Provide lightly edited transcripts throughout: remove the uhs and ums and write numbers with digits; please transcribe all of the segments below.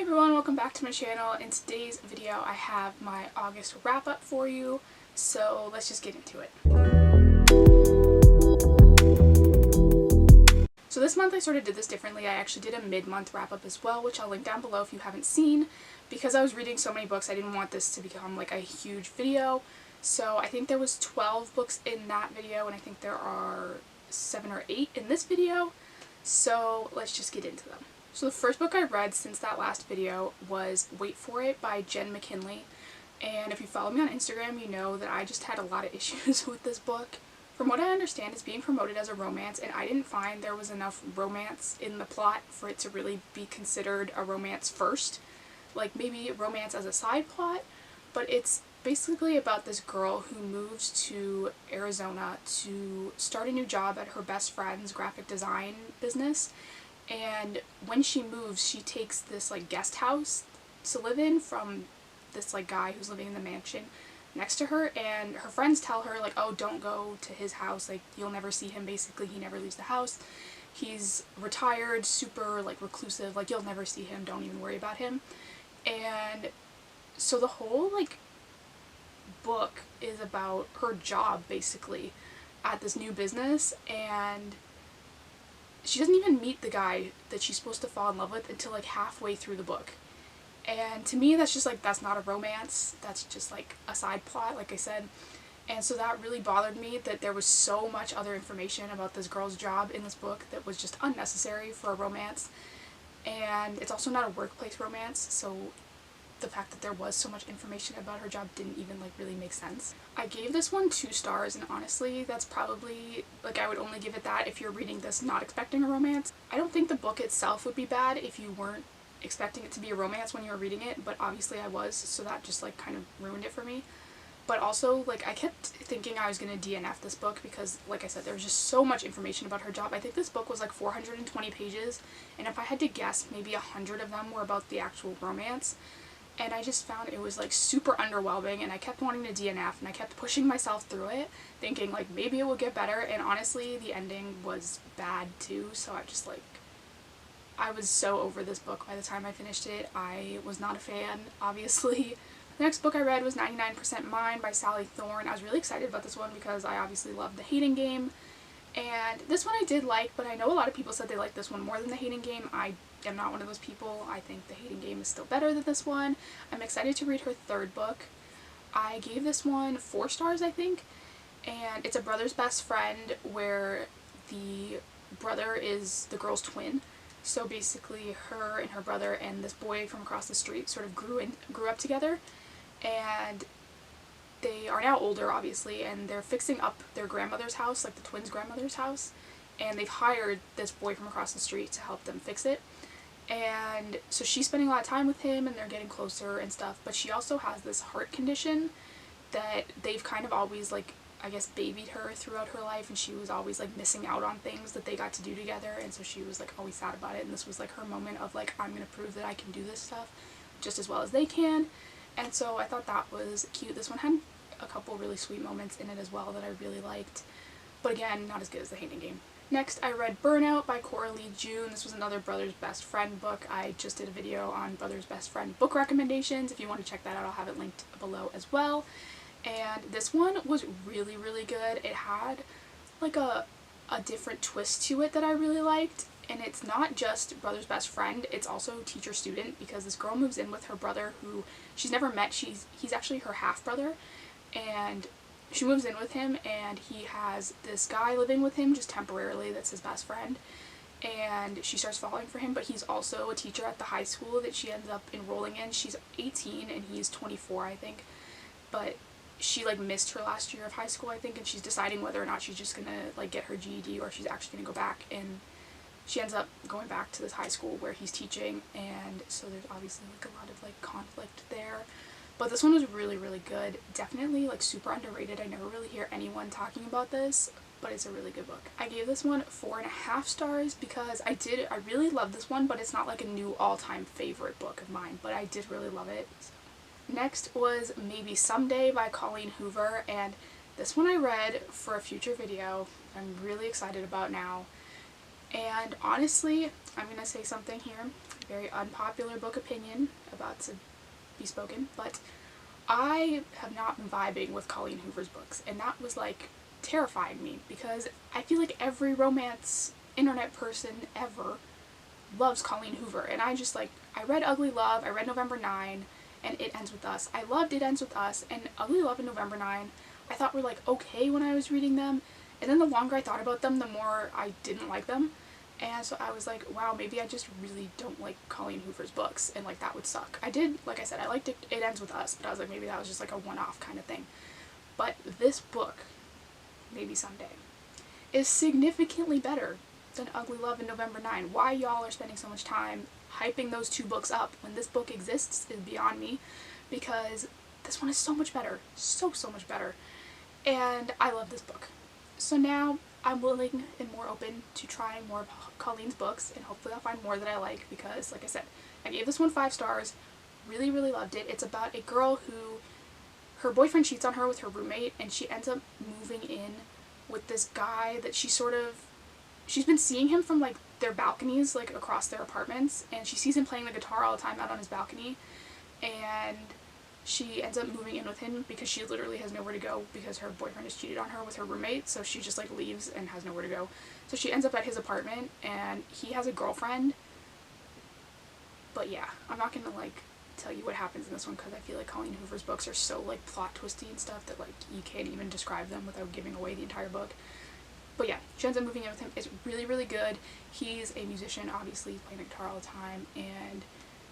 everyone, welcome back to my channel. In today's video I have my August wrap up for you, so let's just get into it. So this month I sort of did this differently. I actually did a mid-month wrap up as well, which I'll link down below if you haven't seen. Because I was reading so many books, I didn't want this to become like a huge video. So I think there was 12 books in that video, and I think there are 7 or 8 in this video. So let's just get into them. So the first book I read since that last video was Wait For It by Jen McKinley. And if you follow me on Instagram, you know that I just had a lot of issues with this book. From what I understand, it's being promoted as a romance, and I didn't find there was enough romance in the plot for it to really be considered a romance first. Like maybe romance as a side plot, but it's basically about this girl who moves to Arizona to start a new job at her best friend's graphic design business. And when she moves, she takes this like guest house to live in from this like guy who's living in the mansion next to her, and her friends tell her like, oh, don't go to his house, like you'll never see him, basically he never leaves the house, he's retired, super like reclusive, like you'll never see him, don't even worry about him. And so the whole like book is about her job basically at this new business, and she doesn't even meet the guy that she's supposed to fall in love with until like halfway through the book. And to me that's just like, that's not a romance, that's just like a side plot, like I said. And so that really bothered me, that there was so much other information about this girl's job in this book that was just unnecessary for a romance. And it's also not a workplace romance, so the fact that there was so much information about her job didn't even like really make sense. I gave this one 2 stars, and honestly that's probably like, I would only give it that if you're reading this not expecting a romance. I don't think the book itself would be bad if you weren't expecting it to be a romance when you were reading it, but obviously I was, so that just like kind of ruined it for me. But also, like, I kept thinking I was going to DNF this book because, like I said, there was just so much information about her job. I think this book was like 420 pages, and if I had to guess, maybe 100 of them were about the actual romance. And I just found it was like super underwhelming, and I kept wanting to DNF, and I kept pushing myself through it, thinking like maybe it will get better, and honestly the ending was bad too, so I was so over this book by the time I finished it. I was not a fan, obviously. The next book I read was 99% Mine by Sally Thorne. I was really excited about this one because I obviously loved The Hating Game. And this one I did like, but I know a lot of people said they liked this one more than The Hating Game. I am not one of those people. I think The Hating Game is still better than this one. I'm excited to read her 3rd book. I gave this one 4 stars, I think. And it's a brother's best friend where the brother is the girl's twin. So basically her and her brother and this boy from across the street sort of grew up together, and they are now older obviously, and they're fixing up their grandmother's house, like the twins' grandmother's house, and they've hired this boy from across the street to help them fix it. And so she's spending a lot of time with him and they're getting closer and stuff, but she also has this heart condition that they've kind of always like, I guess, babied her throughout her life, and she was always like missing out on things that they got to do together, and so she was like always sad about it, and this was like her moment of like, I'm gonna prove that I can do this stuff just as well as they can. And so I thought that was cute. This one had a couple really sweet moments in it as well that I really liked, but again, not as good as The Hating Game. Next I read Burnout by Coralie June. This was another Brother's Best Friend book. I just did a video on Brother's Best Friend book recommendations. If you want to check that out, I'll have it linked below as well. And this one was really, really good. It had like a different twist to it that I really liked. And it's not just brother's best friend, it's also teacher-student, because this girl moves in with her brother who she's never met. He's actually her half-brother. And she moves in with him, and he has this guy living with him just temporarily that's his best friend. And she starts falling for him, but he's also a teacher at the high school that she ends up enrolling in. She's 18 and he's 24, I think. But she like missed her last year of high school, I think, and she's deciding whether or not she's just gonna like get her GED or she's actually gonna go back, and she ends up going back to this high school where he's teaching, and so there's obviously like a lot of like conflict there. But this one was really, really good. Definitely like super underrated. I never really hear anyone talking about this, but it's a really good book. I gave this one 4.5 stars because I really love this one, but it's not like a new all-time favorite book of mine, but I did really love it. Next was Maybe Someday by Colleen Hoover, and this one I read for a future video I'm really excited about now. And honestly, I'm gonna say something here. very unpopular book opinion about to be spoken, but I have not been vibing with Colleen Hoover's books, and that was like terrifying me, because I feel like every romance internet person ever loves Colleen Hoover, and I just like, I read Ugly Love, I read November 9, and It Ends With Us. I loved It Ends With Us, and Ugly Love and November 9 I thought were like okay when I was reading them, and then the longer I thought about them, the more I didn't like them. And so I was like, wow, maybe I just really don't like Colleen Hoover's books, and like that would suck. I did, like I said, I liked It Ends With Us, but I was like, maybe that was just like a one-off kind of thing. But this book, maybe someday, is significantly better than Ugly Love and November 9. Why y'all are spending so much time hyping those two books up when this book exists is beyond me, because this one is so much better. So much better. And I love this book. So now I'm willing and more open to trying more of Colleen's books, and hopefully I'll find more that I like, because like I said, I gave this one 5 stars, really loved it. It's about a girl who, her boyfriend cheats on her with her roommate, and she ends up moving in with this guy that she's been seeing him from like their balconies, like across their apartments, and she sees him playing the guitar all the time out on his balcony, and she ends up moving in with him because she literally has nowhere to go because her boyfriend has cheated on her with her roommate, so she just like leaves and has nowhere to go. So she ends up at his apartment, and he has a girlfriend. But yeah, I'm not gonna like tell you what happens in this one, because I feel like Colleen Hoover's books are so like plot twisty and stuff that like you can't even describe them without giving away the entire book. But yeah, she ends up moving in with him. It's really good. He's a musician, obviously, he's playing the guitar all the time, and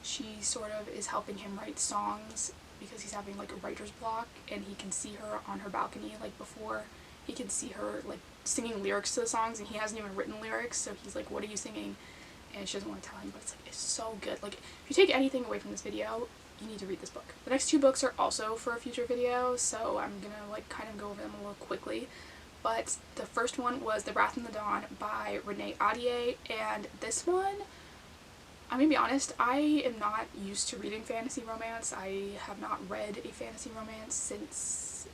she sort of is helping him write songs because he's having like a writer's block, and he can see her on her balcony like before. He can see her like singing lyrics to the songs, and he hasn't even written lyrics, so he's like, what are you singing? And she doesn't want to tell him, but it's like, it's so good. Like, if you take anything away from this video, you need to read this book. The next 2 books are also for a future video, so I'm gonna like kind of go over them a little quickly. But the first one was The Wrath in the Dawn by Renee Ahdieh, and this one, I'm gonna be honest, I am not used to reading fantasy romance. I have not read a fantasy romance since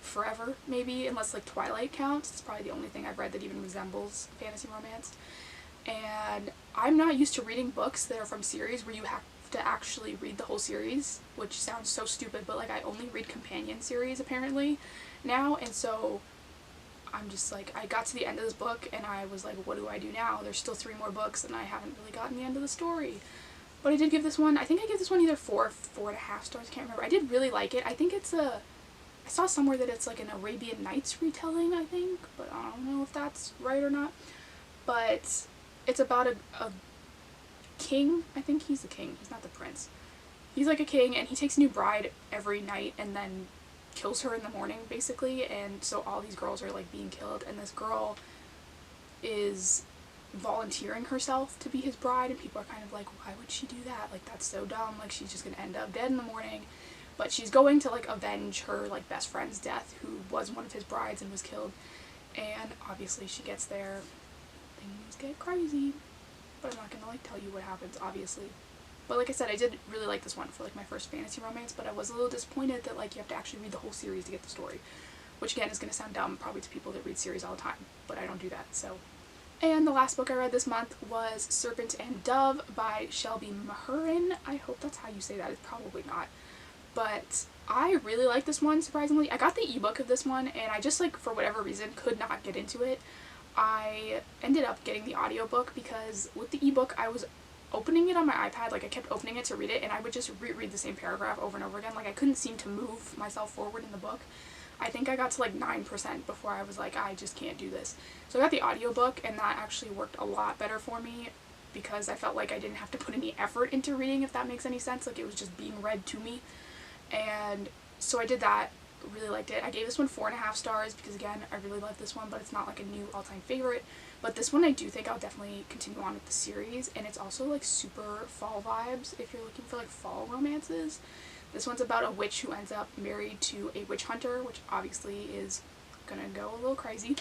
forever, maybe, unless like Twilight counts. It's probably the only thing I've read that even resembles fantasy romance. And I'm not used to reading books that are from series where you have to actually read the whole series, which sounds so stupid, but like I only read companion series apparently now, and so I'm just like, I got to the end of this book and I was like, what do I do now? There's still 3 more books and I haven't really gotten the end of the story. But I did give this one, I think I gave this one either 4 or 4.5 stars, I can't remember. I did really like it. I think it's I saw somewhere that it's like an Arabian Nights retelling, I think, but I don't know if that's right or not. But it's about a king. I think he's the king, he's not the prince. He's like a king, and he takes a new bride every night and then kills her in the morning, basically, and so all these girls are like being killed, and this girl is volunteering herself to be his bride, and people are kind of like, why would she do that? Like, that's so dumb, like she's just gonna end up dead in the morning. But she's going to like avenge her like best friend's death, who was one of his brides and was killed. And obviously she gets there, things get crazy, but I'm not gonna like tell you what happens, obviously. But like I said, I did really like this one for like my first fantasy romance, but I was a little disappointed that like you have to actually read the whole series to get the story. Which again is going to sound dumb probably to people that read series all the time, but I don't do that, so. And the last book I read this month was Serpent and Dove by Shelby Mahurin. I hope that's how you say that, it's probably not. But I really like this one, surprisingly. I got the ebook of this one, and I just like, for whatever reason, could not get into it. I ended up getting the audiobook because with the ebook I was opening it on my iPad, like I kept opening it to read it, and I would just reread the same paragraph over and over again. Like I couldn't seem to move myself forward in the book. I think I got to like 9% before I was like, I just can't do this. So I got the audiobook, and that actually worked a lot better for me because I felt like I didn't have to put any effort into reading, if that makes any sense. Like it was just being read to me. And so I did that, really liked it. I gave this one 4.5 stars because again, I really love this one, but it's not like a new all-time favorite. But this one I do think I'll definitely continue on with the series, and it's also like super fall vibes if you're looking for like fall romances. This one's about a witch who ends up married to a witch hunter, which obviously is gonna go a little crazy.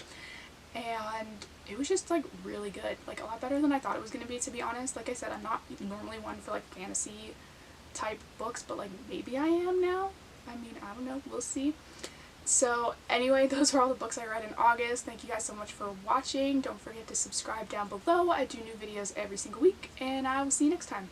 And it was just like really good, like a lot better than I thought it was gonna be, to be honest. Like I said, I'm not normally one for like fantasy type books, but like maybe I am now. I mean, I don't know, we'll see. So anyway, those are all the books I read in August. Thank you guys so much for watching. Don't forget to subscribe down below. I do new videos every single week, and I will see you next time.